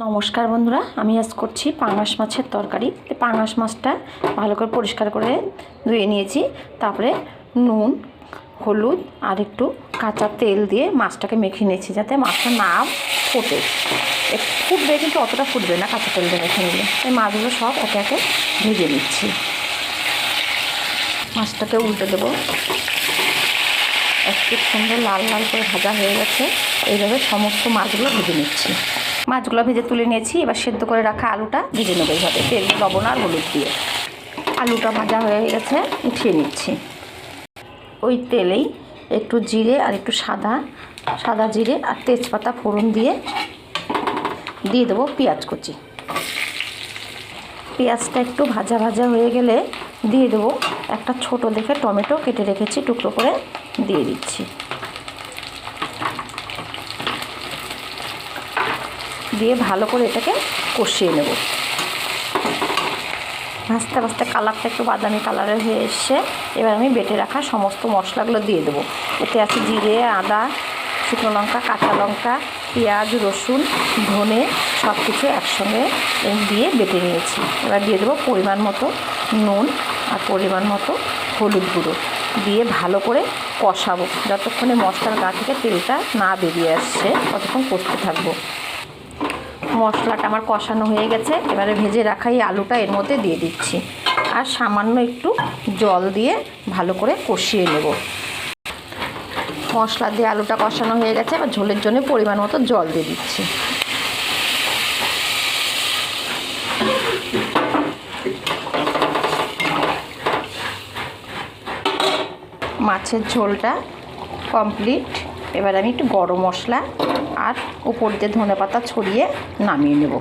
নমস্কার বন্ধুরা, আমি আজ করছি পাঙাশ মাছের তরকারি। পাঙাশ মাছটা ভালো করে পরিষ্কার করে ধুয়ে নিয়েছি। তারপরে নুন, হলুদ আর একটু কাঁচা তেল দিয়ে মাছটাকে মেখে নিয়েছি, যাতে মাছটা না ফোটে। ফুটবে কিন্তু অতটা ফুটবে না কাঁচা তেল দিয়ে মেখে নিলে। এই মাছগুলো সব একে একে ভেজে নিচ্ছি। মাছটাকে উল্টে দেবো। একটু সুন্দর লাল লাল করে ভাজা হয়ে গেছে। এইভাবে সমস্ত মাছগুলো ভেজে নিচ্ছি। মাছগুলো ভেজে তুলে নিয়েছি। এবার সেদ্ধ করে রাখা আলুটা ভেজে নেবো এইভাবে, তেল, লবণ আর হলুদ দিয়ে। আলুটা ভাজা হয়ে গেছে, উঠিয়ে নিচ্ছি। ওই তেলেই একটু জিরে আর একটু সাদা জিরে আর তেজপাতা ফোড়ন দিয়ে দেবো পেঁয়াজ কুচি। পেঁয়াজটা একটু ভাজা ভাজা হয়ে গেলে দিয়ে দেবো একটা ছোট দেখে টমেটো কেটে রেখেছি, টুকরো করে দিয়ে দিচ্ছি। দিয়ে ভালো করে এটাকে কষিয়ে নেব। ভাজতে ভাজতে কালারটা একটু বাদামি কালারের হয়ে এসছে। এবার আমি বেটে রাখা সমস্ত মশলাগুলো দিয়ে দেবো। এতে আছে জিরে, আদা, শুকনো লঙ্কা, কাঁচা লঙ্কা, পেঁয়াজ, রসুন, ধনে সব কিছু একসঙ্গে দিয়ে বেটে নিয়েছি। এবার দিয়ে দেবো পরিমাণ মতো নুন আর পরিমাণ মতো হলুদ গুঁড়ো দিয়ে ভালো করে কষাবো। যতক্ষণে মশলার গা থেকে তেলটা না বেরিয়ে আসছে ততক্ষণ কষতে থাকবো। মশলাটা আমার কষানো হয়ে গেছে। এবারে ভেজে রাখা এই আলুটা এর মধ্যে দিয়ে দিচ্ছি আর সামান্য একটু জল দিয়ে ভালো করে কষিয়ে নেব। মশলা দিয়ে আলুটা কষানো হয়ে গেছে। এবার ঝোলের জন্য পরিমাণ মতো জল দিয়ে দিচ্ছি। মাছের ঝোলটা কমপ্লিট। এবার আমি একটু গরম মশলা আর উপর দিয়ে ধনেপাতা ছড়িয়ে নামিয়ে নেব।